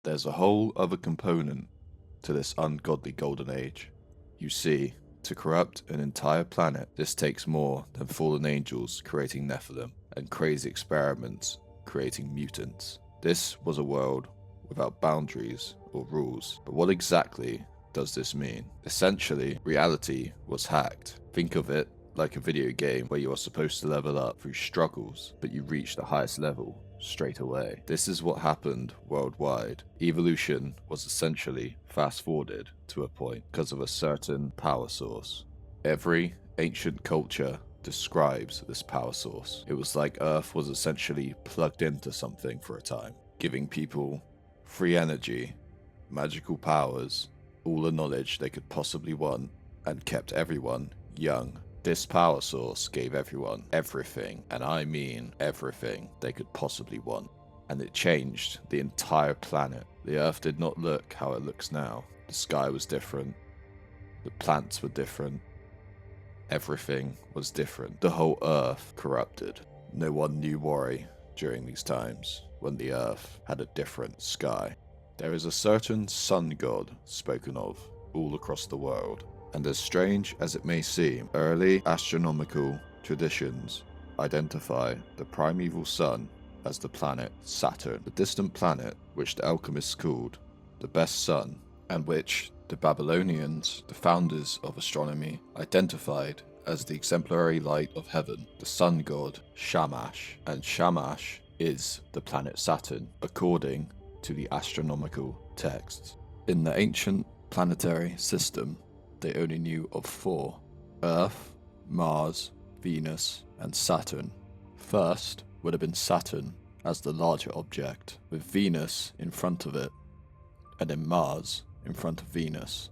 There's a whole other component to this ungodly golden age. You see, to corrupt an entire planet, this takes more than fallen angels creating Nephilim and crazy experiments creating mutants. This was a world without boundaries or rules. But what exactly does this mean? Essentially, reality was hacked. Think of it like a video game where you are supposed to level up through struggles, but you reach the highest level straight away. This is what happened worldwide. Evolution was essentially fast-forwarded to a point because of a certain power source. Every ancient culture describes this power source. It was like Earth was essentially plugged into something for a time, giving people free energy, magical powers, all the knowledge they could possibly want, and kept everyone young. This power source gave everyone everything, and I mean everything they could possibly want. And it changed the entire planet. The Earth did not look how it looks now. The sky was different. The plants were different. Everything was different. The whole Earth corrupted. No one knew worry during these times when the Earth had a different sky. There is a certain sun god spoken of all across the world. And as strange as it may seem, early astronomical traditions identify the primeval sun as the planet Saturn, the distant planet which the alchemists called the best sun, and which the Babylonians, the founders of astronomy, identified as the exemplary light of heaven, the sun god Shamash. And Shamash is the planet Saturn, according to the astronomical texts. In the ancient planetary system, they only knew of 4: Earth, Mars, Venus, and Saturn. First would have been Saturn as the larger object, with Venus in front of it, and then Mars in front of Venus.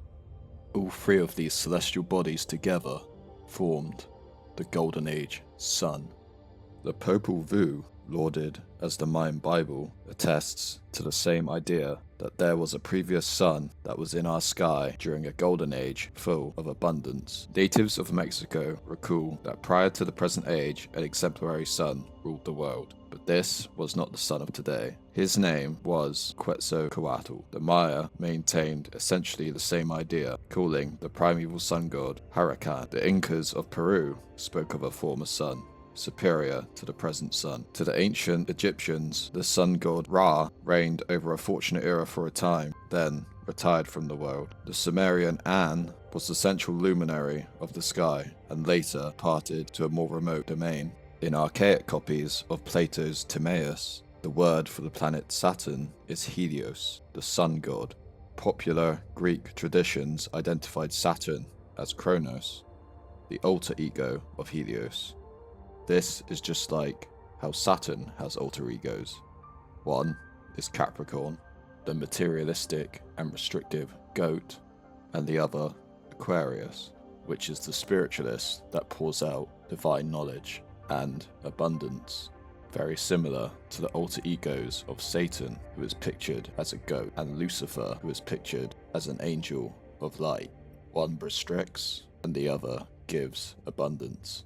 All 3 of these celestial bodies together formed the Golden Age sun. The Popol Vuh, lauded as the Mayan Bible, attests to the same idea that there was a previous sun that was in our sky during a golden age full of abundance. Natives of Mexico recall that prior to the present age, an exemplary sun ruled the world. But this was not the sun of today. His name was Quetzalcoatl. The Maya maintained essentially the same idea, calling the primeval sun god Huracan. The Incas of Peru spoke of a former sun, superior to the present sun. To the ancient Egyptians, the sun god Ra reigned over a fortunate era for a time, then retired from the world. The Sumerian An was the central luminary of the sky, and later parted to a more remote domain. In archaic copies of Plato's Timaeus, the word for the planet Saturn is Helios, the sun god. Popular Greek traditions identified Saturn as Kronos, the alter ego of Helios. This is just like how Saturn has alter egos. One is Capricorn, the materialistic and restrictive goat, and the other Aquarius, which is the spiritualist that pours out divine knowledge and abundance, very similar to the alter egos of Satan, who is pictured as a goat, and Lucifer, who is pictured as an angel of light. One restricts and the other gives abundance.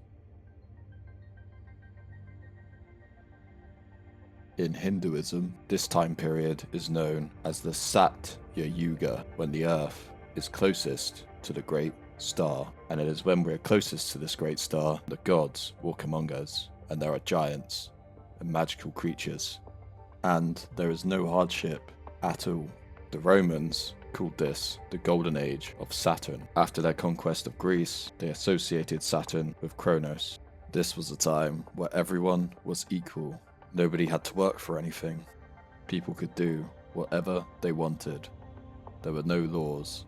In Hinduism, this time period is known as the Satya Yuga, when the Earth is closest to the great star, and it is when we're closest to this great star the gods walk among us, and there are giants and magical creatures, and there is no hardship at all. The Romans called this the Golden Age of Saturn. After their conquest of Greece, they associated Saturn with Kronos. This was a time where everyone was equal. Nobody had to work for anything. People could do whatever they wanted. There were no laws.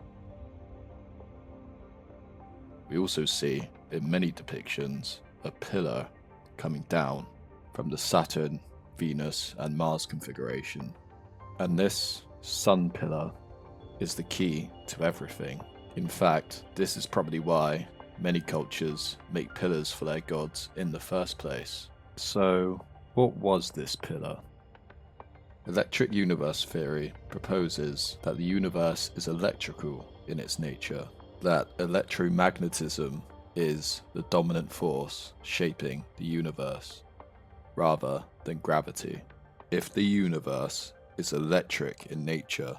We also see, in many depictions, a pillar coming down from the Saturn, Venus, and Mars configuration. And this sun pillar is the key to everything. In fact, this is probably why many cultures make pillars for their gods in the first place. So, what was this pillar? Electric universe theory proposes that the universe is electrical in its nature, that electromagnetism is the dominant force shaping the universe, rather than gravity. If the universe is electric in nature,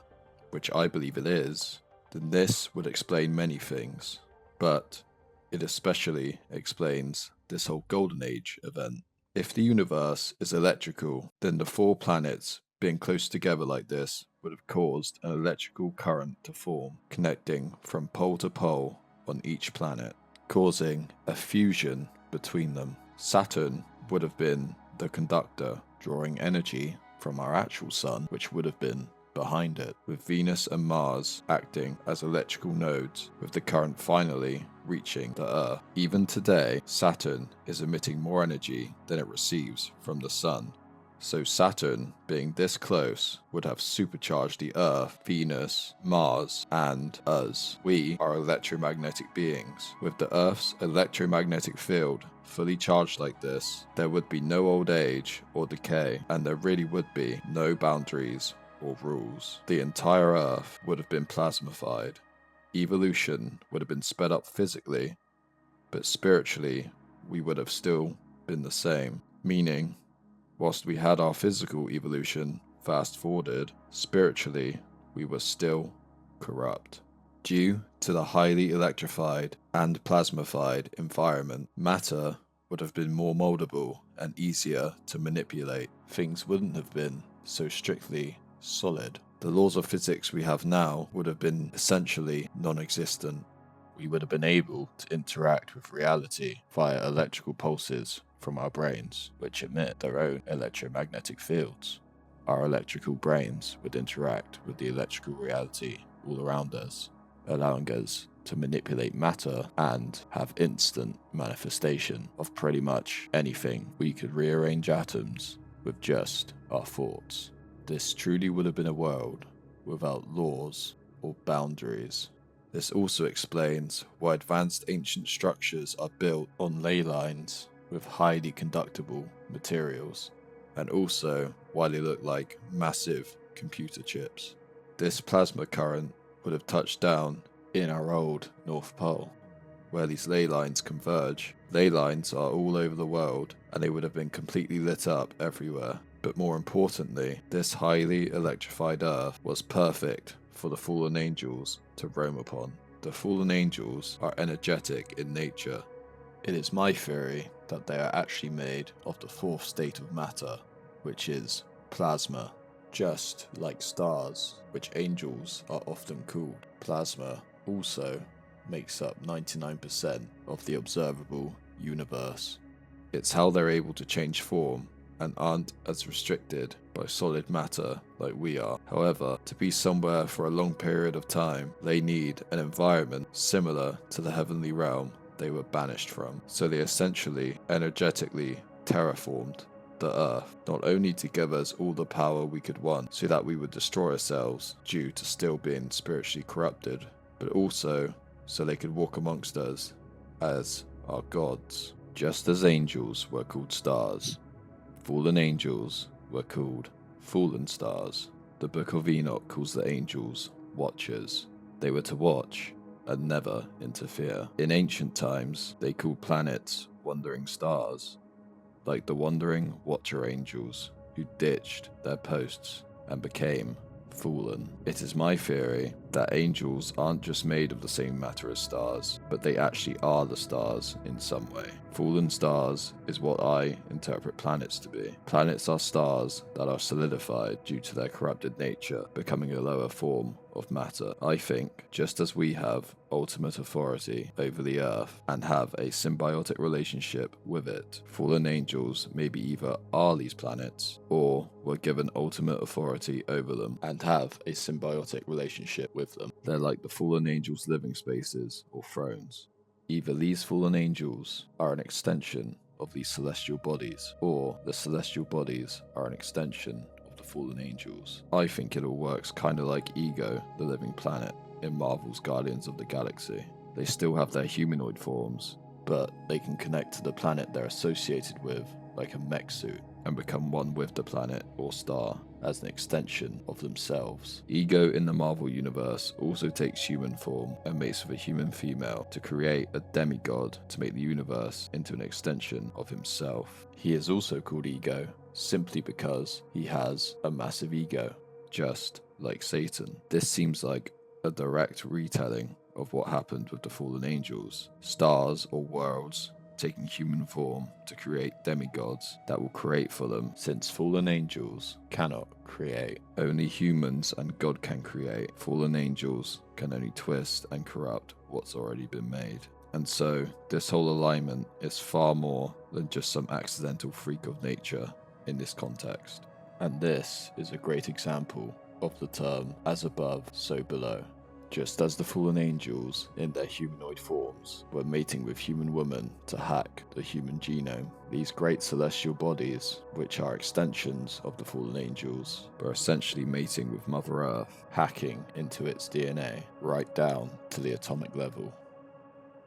which I believe it is, then this would explain many things, but it especially explains this whole Golden Age event. If the universe is electrical, then the 4 planets being close together like this would have caused an electrical current to form, connecting from pole to pole on each planet, causing a fusion between them. Saturn would have been the conductor, drawing energy from our actual sun, which would have been behind it, with Venus and Mars acting as electrical nodes, with the current finally reaching the Earth. Even today, Saturn is emitting more energy than it receives from the sun. So Saturn, being this close, would have supercharged the Earth, Venus, Mars, and us. We are electromagnetic beings. With the Earth's electromagnetic field fully charged like this, there would be no old age or decay, and there really would be no boundaries or rules. The entire Earth would have been plasmified. Evolution would have been sped up physically, but spiritually, we would have still been the same. Meaning, whilst we had our physical evolution fast forwarded, spiritually, we were still corrupt. Due to the highly electrified and plasmified environment, matter would have been more moldable and easier to manipulate. Things wouldn't have been so strictly solid. The laws of physics we have now would have been essentially non-existent. We would have been able to interact with reality via electrical pulses from our brains, which emit their own electromagnetic fields. Our electrical brains would interact with the electrical reality all around us, allowing us to manipulate matter and have instant manifestation of pretty much anything. We could rearrange atoms with just our thoughts. This truly would have been a world without laws or boundaries. This also explains why advanced ancient structures are built on ley lines with highly conductible materials, and also why they look like massive computer chips. This plasma current would have touched down in our old North Pole, where these ley lines converge. Ley lines are all over the world, and they would have been completely lit up everywhere. But more importantly, this highly electrified Earth was perfect for the fallen angels to roam upon. The fallen angels are energetic in nature. It is my theory that they are actually made of the 4th state of matter, which is plasma. Just like stars, which angels are often called, plasma also makes up 99% of the observable universe. It's how they're able to change form and aren't as restricted by solid matter like we are. However, to be somewhere for a long period of time, they need an environment similar to the heavenly realm they were banished from. So they essentially energetically terraformed the Earth, not only to give us all the power we could want so that we would destroy ourselves due to still being spiritually corrupted, but also so they could walk amongst us as our gods. Just as angels were called stars, fallen angels were called fallen stars. The Book of Enoch calls the angels watchers. They were to watch and never interfere. In ancient times, they called planets wandering stars, like the wandering watcher angels who ditched their posts and became fallen. It is my theory that angels aren't just made of the same matter as stars, but they actually are the stars in some way. Fallen stars is what I interpret planets to be. Planets are stars that are solidified due to their corrupted nature, becoming a lower form of matter. I think, just as we have ultimate authority over the earth and have a symbiotic relationship with it, fallen angels maybe either are these planets or were given ultimate authority over them and have a symbiotic relationship with them. They're like the fallen angels' living spaces or thrones. Either these fallen angels are an extension of these celestial bodies, or the celestial bodies are an extension of the fallen angels. I think it all works kinda like Ego, the living planet, in Marvel's Guardians of the Galaxy. They still have their humanoid forms, but they can connect to the planet they're associated with like a mech suit and become one with the planet or star as an extension of themselves. Ego in the Marvel universe also takes human form and mates with a human female to create a demigod to make the universe into an extension of himself. He is also called Ego simply because he has a massive ego. just like Satan. This seems like a direct retelling of what happened with the fallen angels. Stars or worlds taking human form to create demigods that will create for them, since fallen angels cannot create. Only humans and God can create. Fallen angels can only twist and corrupt what's already been made. And so, this whole alignment is far more than just some accidental freak of nature in this context. And this is a great example of the term as above, so below. Just as the fallen angels, in their humanoid forms, were mating with human women to hack the human genome, these great celestial bodies, which are extensions of the fallen angels, were essentially mating with Mother Earth, hacking into its DNA, right down to the atomic level.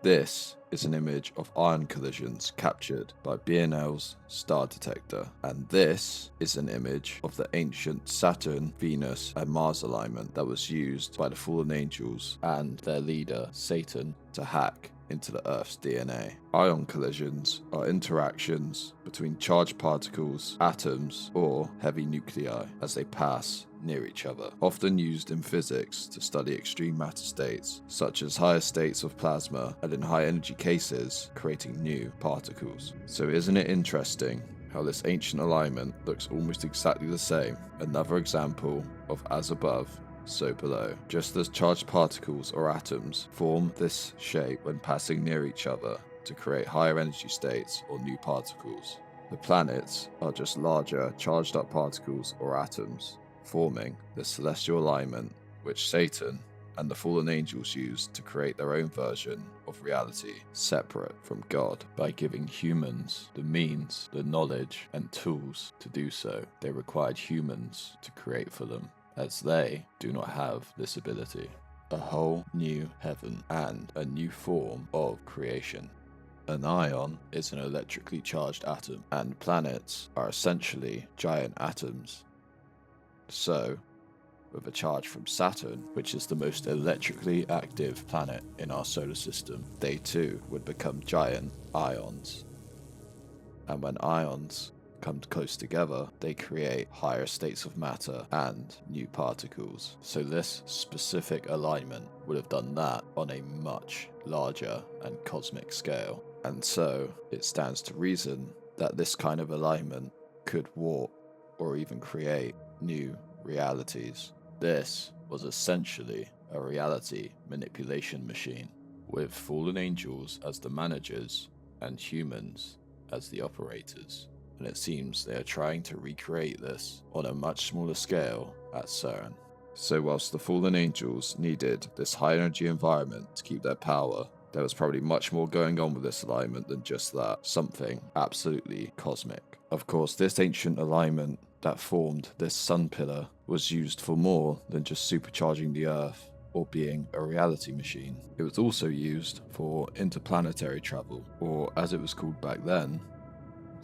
This is an image of ion collisions captured by BNL's star detector, and this is an image of the ancient Saturn, Venus, and Mars alignment that was used by the fallen angels and their leader, Satan, to hack into the Earth's DNA. Ion collisions are interactions between charged particles, atoms, or heavy nuclei as they pass near each other, often used in physics to study extreme matter states, such as higher states of plasma, and in high energy cases, creating new particles. So isn't it interesting how this ancient alignment looks almost exactly the same? Another example of as above, so below. Just as charged particles or atoms form this shape when passing near each other to create higher energy states or new particles, the planets are just larger charged up particles or atoms, forming the celestial alignment which Satan and the fallen angels used to create their own version of reality separate from God. By giving humans the means, the knowledge, and tools to do so, they required humans to create for them, as they do not have this ability. A whole new heaven and a new form of creation. An ion is an electrically charged atom, and planets are essentially giant atoms. So, with a charge from Saturn, which is the most electrically active planet in our solar system, they too would become giant ions. And when ions come close together, they create higher states of matter and new particles. So this specific alignment would have done that on a much larger and cosmic scale. And so it stands to reason that this kind of alignment could warp or even create new realities. This was essentially a reality manipulation machine, with fallen angels as the managers and humans as the operators. And it seems they are trying to recreate this on a much smaller scale at CERN. So whilst the fallen angels needed this high energy environment to keep their power, there was probably much more going on with this alignment than just that, something absolutely cosmic. Of course, this ancient alignment that formed this sun pillar was used for more than just supercharging the Earth or being a reality machine. It was also used for interplanetary travel, or as it was called back then,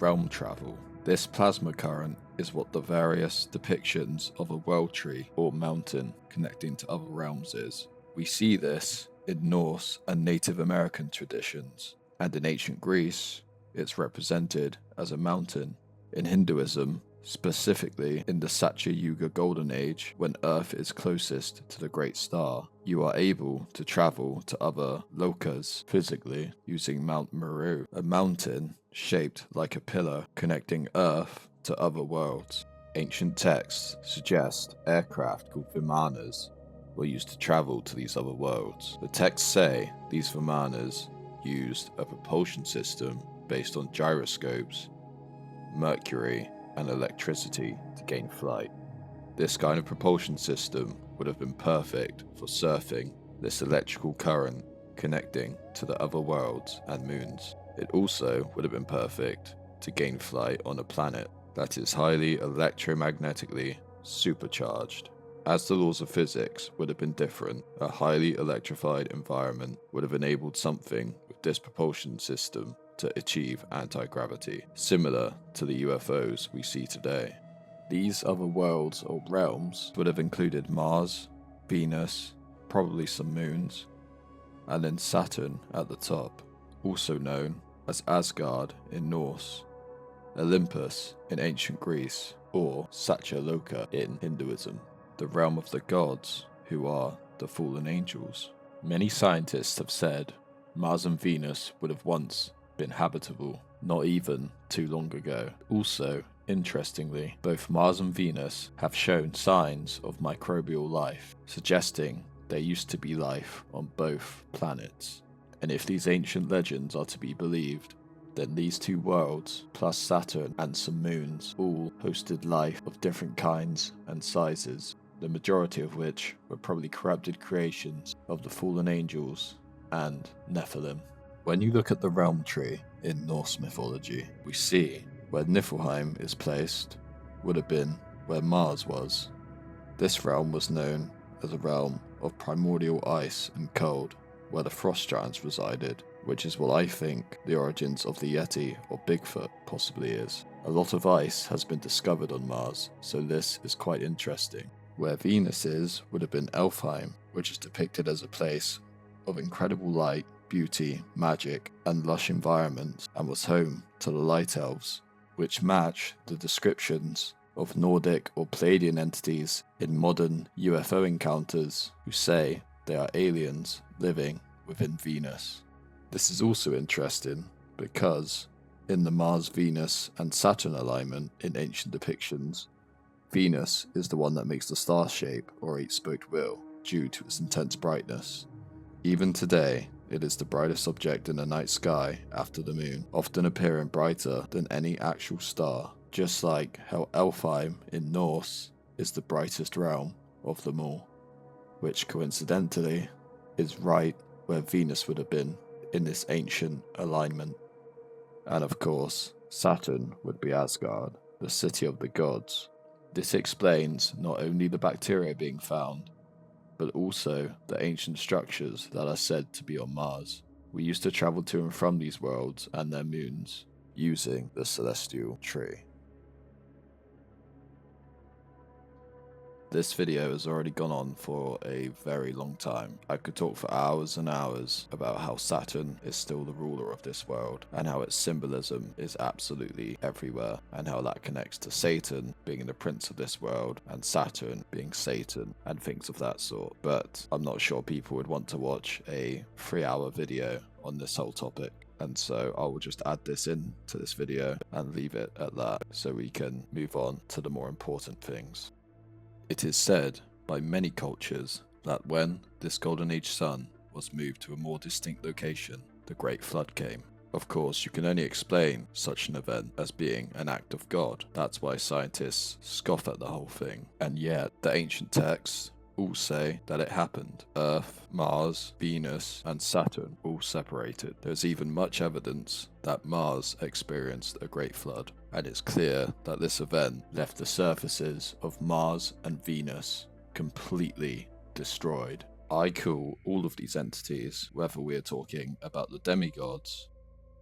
realm travel. This plasma current is what the various depictions of a world tree or mountain connecting to other realms is. We see this in Norse and Native American traditions, and in ancient Greece, it's represented as a mountain. In Hinduism, specifically in the Satya Golden Age, when Earth is closest to the Great Star, you are able to travel to other lokas physically using Mount Meru, a mountain shaped like a pillar connecting Earth to other worlds. Ancient texts suggest aircraft called vimanas were used to travel to these other worlds. The texts say these vimanas used a propulsion system based on gyroscopes, mercury, and electricity to gain flight. This kind of propulsion system would have been perfect for surfing this electrical current connecting to the other worlds and moons. It also would have been perfect to gain flight on a planet that is highly electromagnetically supercharged. As the laws of physics would have been different, a highly electrified environment would have enabled something with this propulsion system to achieve anti-gravity, similar to the UFOs we see today. These other worlds or realms would have included Mars, Venus, probably some moons, and then Saturn at the top, also known as Asgard in Norse, Olympus in ancient Greece, or Satyaloka in Hinduism. the realm of the gods, who are the fallen angels. Many scientists have said Mars and Venus would have once been habitable, not even too long ago. Also, interestingly, both Mars and Venus have shown signs of microbial life, suggesting there used to be life on both planets. And if these ancient legends are to be believed, then these two worlds, plus Saturn and some moons, all hosted life of different kinds and sizes, the majority of which were probably corrupted creations of the fallen angels and Nephilim. When you look at the realm tree in Norse mythology, we see where Niflheim is placed would have been where Mars was. This realm was known as a realm of primordial ice and cold, where the frost giants resided, which is what I think the origins of the Yeti or Bigfoot possibly is. A lot of ice has been discovered on Mars, so this is quite interesting. Where Venus is would have been Elfheim, which is depicted as a place of incredible light, beauty, magic, and lush environments, and was home to the Light Elves, which match the descriptions of Nordic or Pleiadian entities in modern UFO encounters who say they are aliens living within Venus. This is also interesting because in the Mars, Venus, and Saturn alignment in ancient depictions, Venus is the one that makes the star shape or eight-spoked wheel due to its intense brightness. Even today, it is the brightest object in the night sky after the moon, often appearing brighter than any actual star, just like how Elfheim in Norse is the brightest realm of them all, which coincidentally is right where Venus would have been in this ancient alignment. And of course, Saturn would be Asgard, the city of the gods. This explains not only the bacteria being found, but also the ancient structures that are said to be on Mars. We used to travel to and from these worlds and their moons using the celestial tree. This video has already gone on for a very long time. I could talk for hours and hours about how Saturn is still the ruler of this world and how its symbolism is absolutely everywhere, and how that connects to Satan being the prince of this world and Saturn being Satan and things of that sort. But I'm not sure people would want to watch a 3-hour video on this whole topic. And so I will just add this in to this video and leave it at that so we can move on to the more important things. It is said by many cultures that when this Golden Age sun was moved to a more distinct location, the Great Flood came. Of course, you can only explain such an event as being an act of God. That's why scientists scoff at the whole thing. And yet, the ancient texts all say that it happened. Earth, Mars, Venus, and Saturn all separated. There's even much evidence that Mars experienced a great flood, and it's clear that this event left the surfaces of Mars and Venus completely destroyed. I call all of these entities, whether we're talking about the demigods,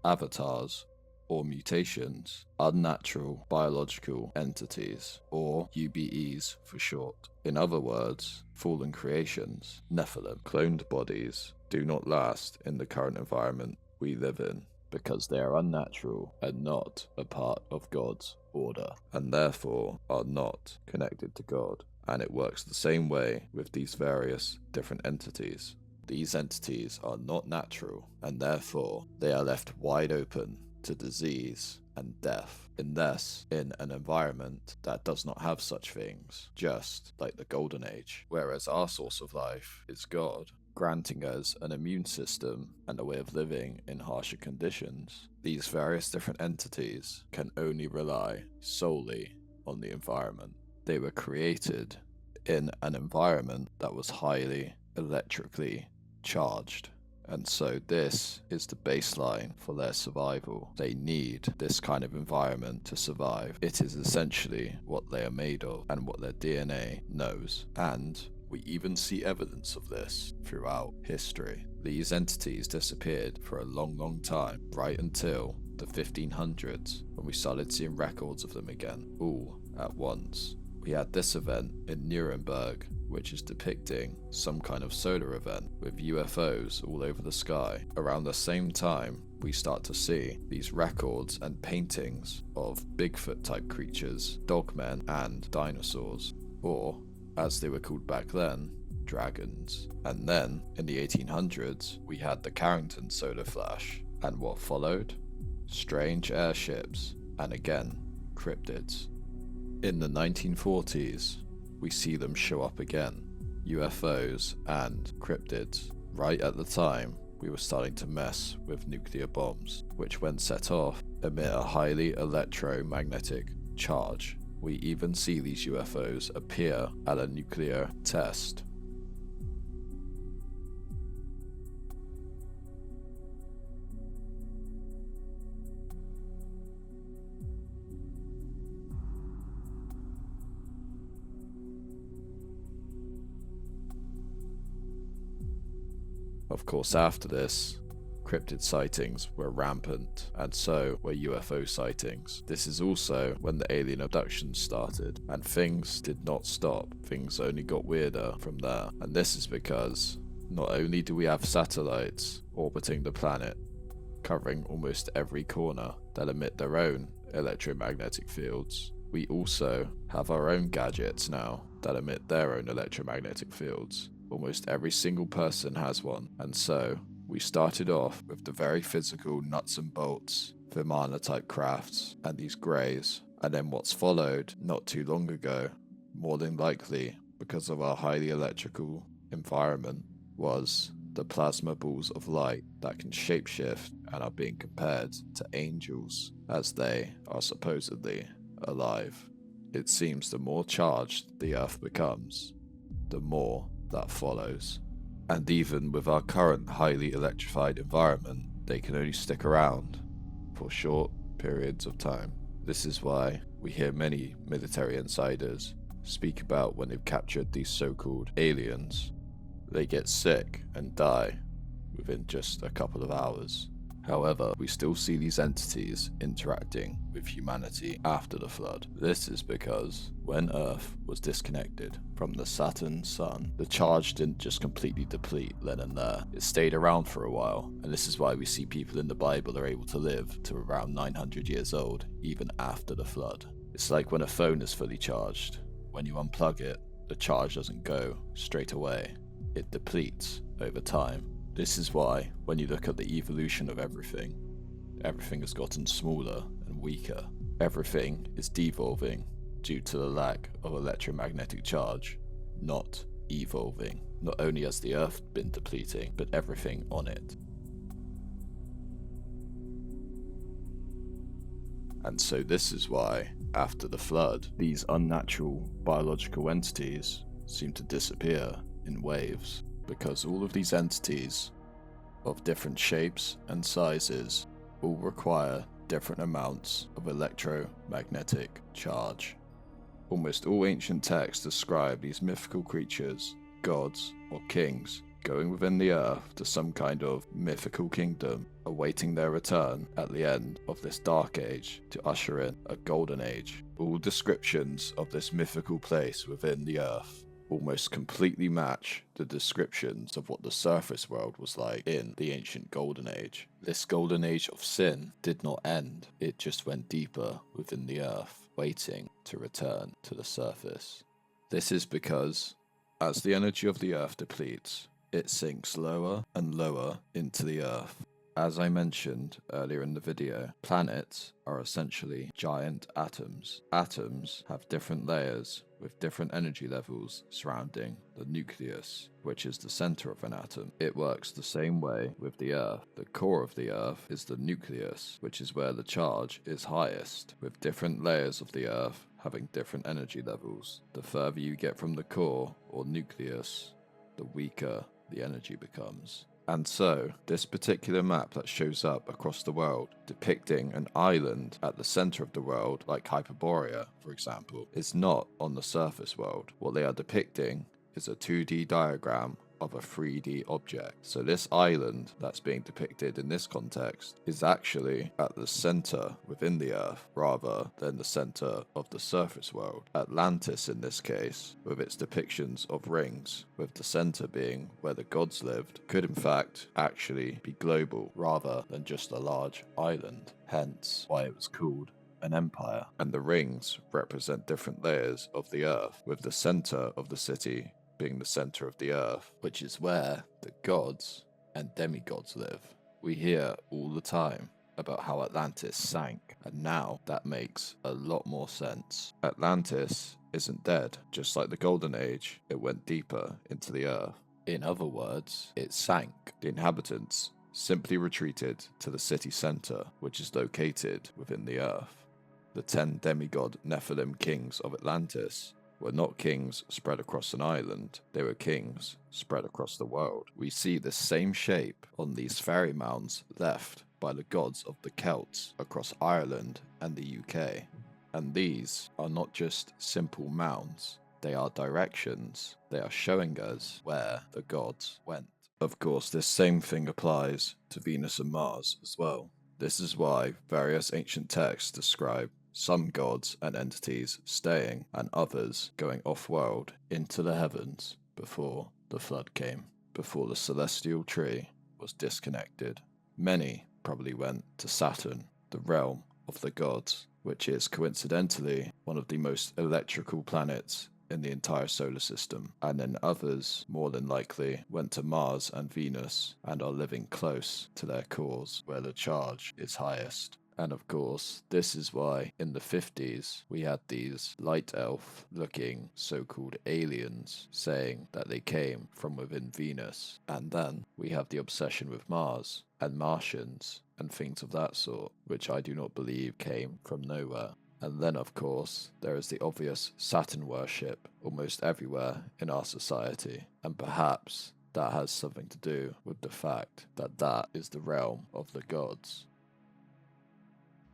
avatars, or mutations, unnatural biological entities, or UBEs for short. In other words, fallen creations, Nephilim. Cloned bodies do not last in the current environment we live in because they are unnatural and not a part of God's order, and therefore are not connected to God. And it works the same way with these various different entities. These entities are not natural, and therefore they are left wide open to disease and death, unless in an environment that does not have such things, just like the Golden Age. Whereas our source of life is God, granting us an immune system and a way of living in harsher conditions, these various different entities can only rely solely on the environment. They were created in an environment that was highly electrically charged. And so this is the baseline for their survival. They need this kind of environment to survive. It is essentially what they are made of and what their DNA knows. And we even see evidence of this throughout history. These entities disappeared for a long time, right until the 1500s, when we started seeing records of them again, all at once. We had this event in Nuremberg, which is depicting some kind of solar event with UFOs all over the sky. Around the same time, we start to see these records and paintings of Bigfoot type creatures, dogmen, and dinosaurs. Or as they were called back then, dragons. And then, in the 1800s, we had the Carrington solar flash, and what followed? Strange airships, and again, cryptids. In the 1940s, we see them show up again, UFOs and cryptids. Right at the time, we were starting to mess with nuclear bombs, which when set off, emit a highly electromagnetic charge. We even see these UFOs appear at a nuclear test. Of course, after this, cryptid sightings were rampant, and so were UFO sightings. This is also when the alien abductions started, and things did not stop. Things only got weirder from there. And this is because not only do we have satellites orbiting the planet, covering almost every corner, that emit their own electromagnetic fields, we also have our own gadgets now that emit their own electromagnetic fields. Almost every single person has one, and so we started off with the very physical nuts and bolts Vimana type crafts and these greys, and then what's followed not too long ago, more than likely because of our highly electrical environment, was the plasma balls of light that can shapeshift and are being compared to angels, as they are supposedly alive. It seems the more charged the Earth becomes, the more that follows. And even with our current highly electrified environment, they can only stick around for short periods of time. This is why we hear many military insiders speak about when they've captured these so-called aliens, they get sick and die within just a couple of hours. However, we still see these entities interacting with humanity after the flood. This is because when Earth was disconnected from the Saturn sun, the charge didn't just completely deplete then and there. It stayed around for a while, and this is why we see people in the Bible are able to live to around 900 years old, even after the flood. It's like when a phone is fully charged. When you unplug it, the charge doesn't go straight away. It depletes over time. This is why, when you look at the evolution of everything has gotten smaller and weaker. Everything is devolving due to the lack of electromagnetic charge, not evolving. Not only has the Earth been depleting, but everything on it. And so this is why, after the flood, these unnatural biological entities seem to disappear in waves. Because all of these entities of different shapes and sizes all require different amounts of electromagnetic charge. Almost all ancient texts describe these mythical creatures, gods or kings, going within the earth to some kind of mythical kingdom, awaiting their return at the end of this dark age to usher in a golden age. All descriptions of this mythical place within the earth almost completely match the descriptions of what the surface world was like in the ancient Golden Age. This Golden Age of sin did not end, it just went deeper within the earth, waiting to return to the surface. This is because, as the energy of the earth depletes, it sinks lower and lower into the earth. As I mentioned earlier in the video, planets are essentially giant atoms. Atoms have different layers with different energy levels surrounding the nucleus, which is the center of an atom. It works the same way with the Earth. The core of the Earth is the nucleus, which is where the charge is highest, with different layers of the Earth having different energy levels. The further you get from the core, or nucleus, the weaker the energy becomes. And so, this particular map that shows up across the world, depicting an island at the center of the world, like Hyperborea, for example, is not on the surface world. What they are depicting is a 2D diagram of a 3D object. So this island that's being depicted in this context is actually at the center within the Earth rather than the center of the surface world. Atlantis in this case, with its depictions of rings, with the center being where the gods lived, could in fact actually be global rather than just a large island. Hence why it was called an empire, and the rings represent different layers of the earth, with the center of the city being the center of the earth, which is where the gods and demigods live. We hear all the time about how Atlantis sank, and now that makes a lot more sense. Atlantis isn't dead. Just like the Golden Age, it went deeper into the earth. In other words, it sank. The inhabitants simply retreated to the city center, which is located within the earth. The 10 demigod Nephilim kings of Atlantis were not kings spread across an island, they were kings spread across the world. We see the same shape on these fairy mounds left by the gods of the Celts across Ireland and the UK. And these are not just simple mounds, they are directions. They are showing us where the gods went. Of course, this same thing applies to Venus and Mars as well. This is why various ancient texts describe some gods and entities staying and others going off-world into the heavens before the flood came, before the celestial tree was disconnected. Many probably went to Saturn, the realm of the gods, which is coincidentally one of the most electrical planets in the entire solar system, and then others, more than likely, went to Mars and Venus and are living close to their cores, where the charge is highest. And of course, this is why in the 50s we had these light elf looking so-called aliens saying that they came from within Venus. And then we have the obsession with Mars and Martians and things of that sort, which I do not believe came from nowhere. And then, of course, there is the obvious Saturn worship almost everywhere in our society. And perhaps that has something to do with the fact that that is the realm of the gods.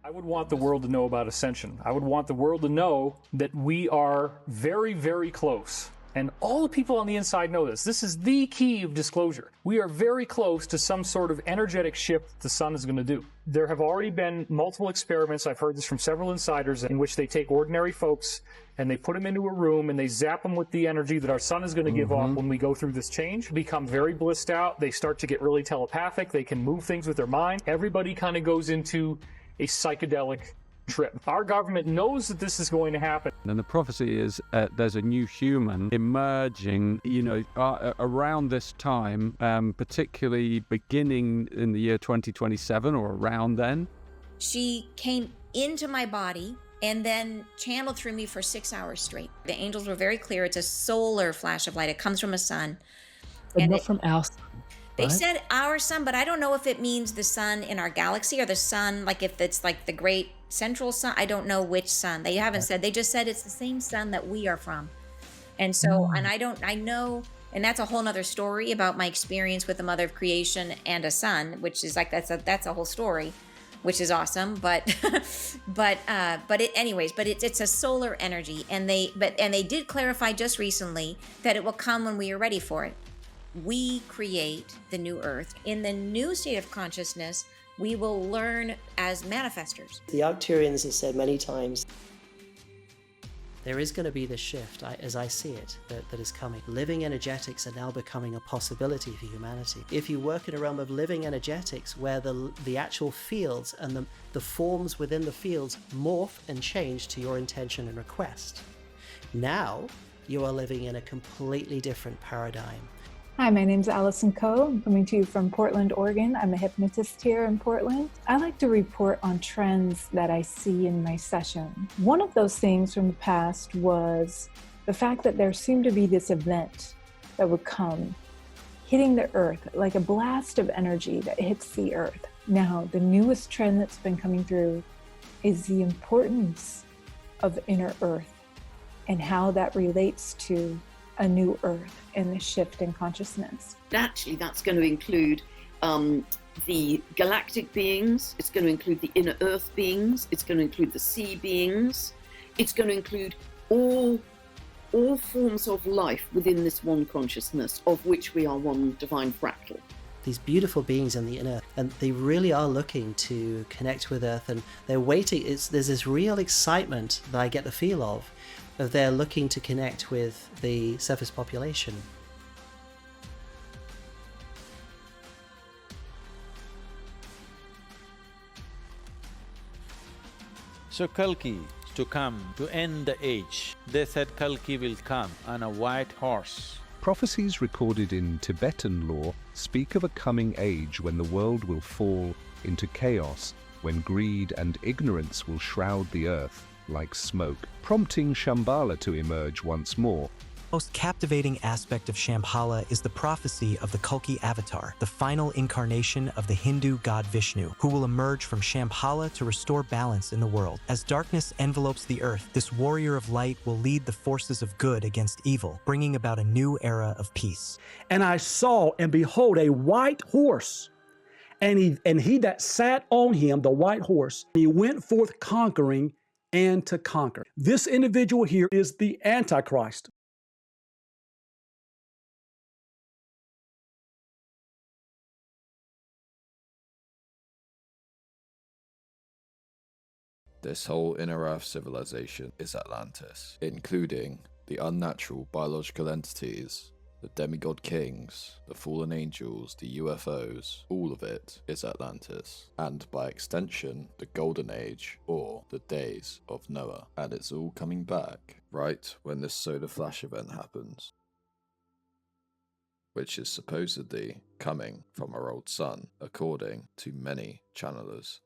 I would want the world to know about Ascension. I would want the world to know that we are very, very close. And all the people on the inside know this. This is the key of disclosure. We are very close to some sort of energetic shift the sun is going to do. There have already been multiple experiments, I've heard this from several insiders, in which they take ordinary folks and they put them into a room and they zap them with the energy that our sun is going to give off when we go through this change. Become very blissed out. They start to get really telepathic. They can move things with their mind. Everybody kind of goes into a psychedelic trip. Our government knows that this is going to happen. And the prophecy is there's a new human emerging, around this time, particularly beginning in the year 2027 or around then. She came into my body and then channeled through me for 6 hours straight. The angels were very clear. It's a solar flash of light. It comes from a sun. But not from our sun. They said our sun, but I don't know if it means the sun in our galaxy or the sun, like if it's like the great central sun. I don't know which sun. They haven't said. They just said it's the same sun that we are from. And so, and I know, and that's a whole nother story about my experience with the mother of creation and a sun, which is like, that's a whole story, which is awesome. But, it's a solar energy. And they did clarify just recently that it will come when we are ready for it. We create the new earth. In the new state of consciousness, we will learn as manifestors. The Arcturians have said many times, there is going to be this shift, as I see it, that is coming. Living energetics are now becoming a possibility for humanity. If you work in a realm of living energetics where the actual fields and the forms within the fields morph and change to your intention and request, now you are living in a completely different paradigm. Hi, my name's Allison Coe. I'm coming to you from Portland, Oregon. I'm a hypnotist here in Portland. I like to report on trends that I see in my session. One of those things from the past was the fact that there seemed to be this event that would come, hitting the earth, like a blast of energy that hits the earth. Now, the newest trend that's been coming through is the importance of inner earth and how that relates to a new earth and the shift in consciousness. Actually, that's going to include the galactic beings, it's going to include the inner earth beings, it's going to include the sea beings, it's going to include all forms of life within this one consciousness, of which we are one divine fractal. These beautiful beings in the inner, and they really are looking to connect with Earth, and they're waiting. There's this real excitement that I get the feel of they're looking to connect with the surface population. So Kalki to come to end the age. They said Kalki will come on a white horse. Prophecies recorded in Tibetan lore speak of a coming age when the world will fall into chaos, when greed and ignorance will shroud the earth like smoke, prompting Shambhala to emerge once more. The most captivating aspect of Shambhala is the prophecy of the Kalki avatar, the final incarnation of the Hindu god Vishnu, who will emerge from Shambhala to restore balance in the world. As darkness envelopes the earth, this warrior of light will lead the forces of good against evil, bringing about a new era of peace. And I saw, and behold, a white horse, and he that sat on him, the white horse, he went forth conquering and to conquer. This individual here is the Antichrist. This whole inner Earth civilization is Atlantis, including the unnatural biological entities, the demigod kings, the fallen angels, the UFOs, all of it is Atlantis, and by extension, the Golden Age, or the days of Noah. And it's all coming back right when this solar flash event happens, which is supposedly coming from our old sun, according to many channelers.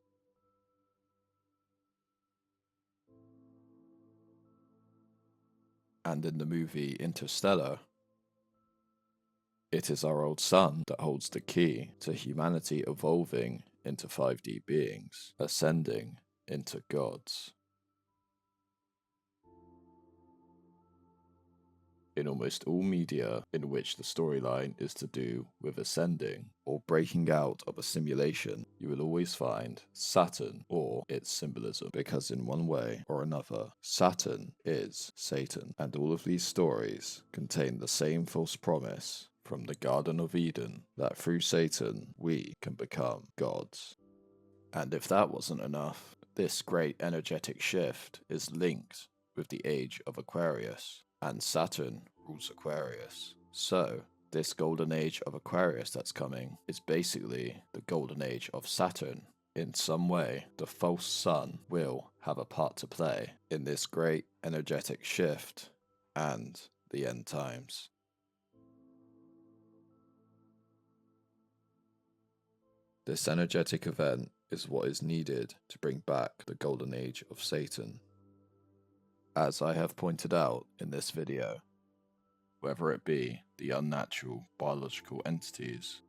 And in the movie Interstellar, it is our old sun that holds the key to humanity evolving into 5D beings, ascending into gods. In almost all media in which the storyline is to do with ascending or breaking out of a simulation, you will always find Saturn or its symbolism, because in one way or another, Saturn is Satan, and all of these stories contain the same false promise from the Garden of Eden that through Satan we can become gods. And if that wasn't enough, this great energetic shift is linked with the age of Aquarius, and Saturn rules Aquarius. So, this golden age of Aquarius that's coming is basically the golden age of Saturn. In some way, the false sun will have a part to play in this great energetic shift and the end times. This energetic event is what is needed to bring back the golden age of Satan. As I have pointed out in this video, whether it be the unnatural biological entities,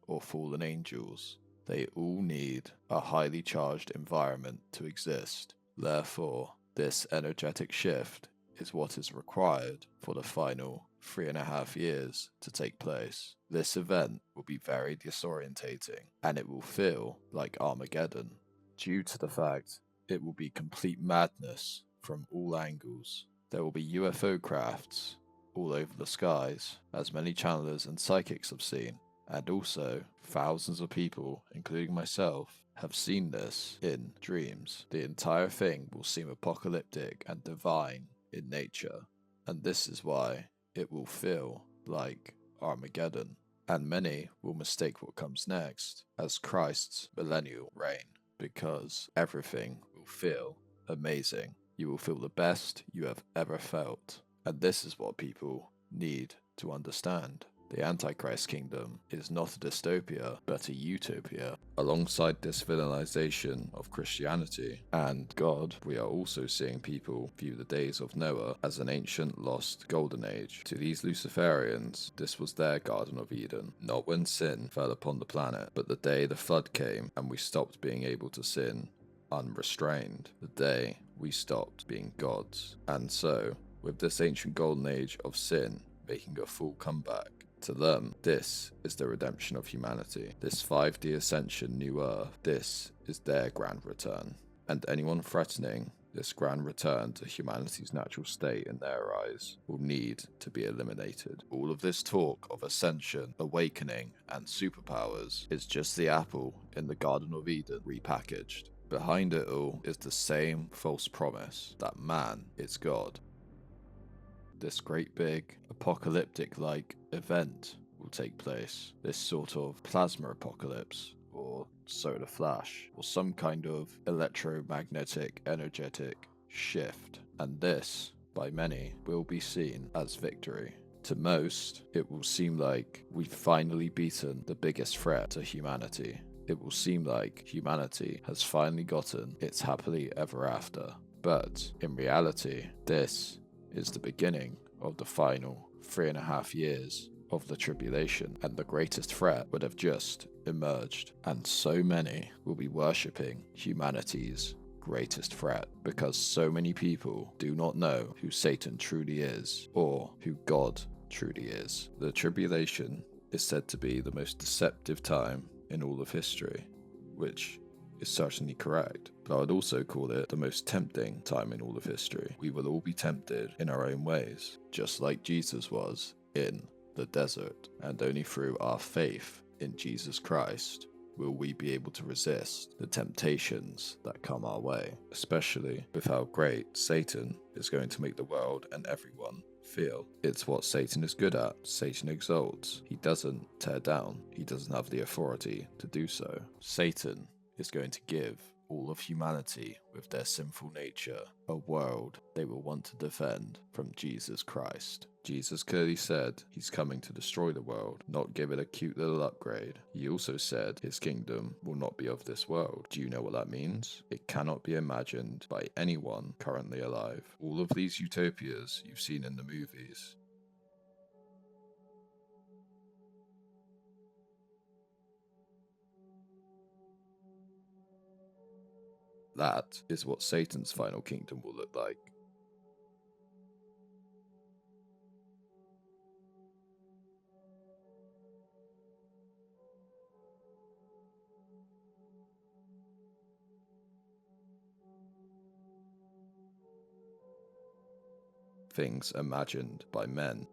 or fallen angels, they all need a highly charged environment to exist. Therefore, this energetic shift is what is required for the final 3.5 years to take place. This event will be very disorientating, and it will feel like Armageddon, due to the fact it will be complete madness from all angles. There will be UFO crafts all over the skies, as many channelers and psychics have seen, and also thousands of people, including myself, have seen this in dreams. The entire thing will seem apocalyptic and divine in nature, and this is why it will feel like Armageddon, and many will mistake what comes next as Christ's millennial reign, because everything will feel amazing. You will feel the best you have ever felt, and this is what people need to understand. The Antichrist kingdom is not a dystopia, but a utopia. Alongside this villainization of Christianity and God, we are also seeing people view the days of Noah as an ancient lost golden age. To these Luciferians, this was their Garden of Eden, not when sin fell upon the planet, but the day the flood came and we stopped being able to sin unrestrained, the day we stopped being gods. And so, with this ancient golden age of sin making a full comeback, to them, this is the redemption of humanity. This 5D ascension new earth, this is their grand return. And anyone threatening this grand return to humanity's natural state in their eyes will need to be eliminated. All of this talk of ascension, awakening, and superpowers is just the apple in the Garden of Eden repackaged. Behind it all is the same false promise that man is God. This great big apocalyptic-like event will take place. This sort of plasma apocalypse, or solar flash, or some kind of electromagnetic energetic shift. And this, by many, will be seen as victory. To most, it will seem like we've finally beaten the biggest threat to humanity. It will seem like humanity has finally gotten its happily ever after. But in reality, this is the beginning of the final 3.5 years of the tribulation, and the greatest threat would have just emerged, and so many will be worshipping humanity's greatest threat because so many people do not know who Satan truly is or who God truly is. The tribulation is said to be the most deceptive time in all of history, which is certainly correct, but I would also call it the most tempting time in all of history. We will all be tempted in our own ways, just like Jesus was in the desert, and only through our faith in Jesus Christ will we be able to resist the temptations that come our way, especially with how great Satan is going to make the world and everyone feel. It's what Satan is good at. Satan exalts. He doesn't tear down. He doesn't have the authority to do so. Satan is going to give all of humanity with their sinful nature a world they will want to defend from Jesus Christ. Jesus clearly said he's coming to destroy the world, not give it a cute little upgrade. He also said his kingdom will not be of this world. Do you know what that means? It cannot be imagined by anyone currently alive. All of these utopias you've seen in the movies, that is what Satan's final kingdom will look like. Things imagined by men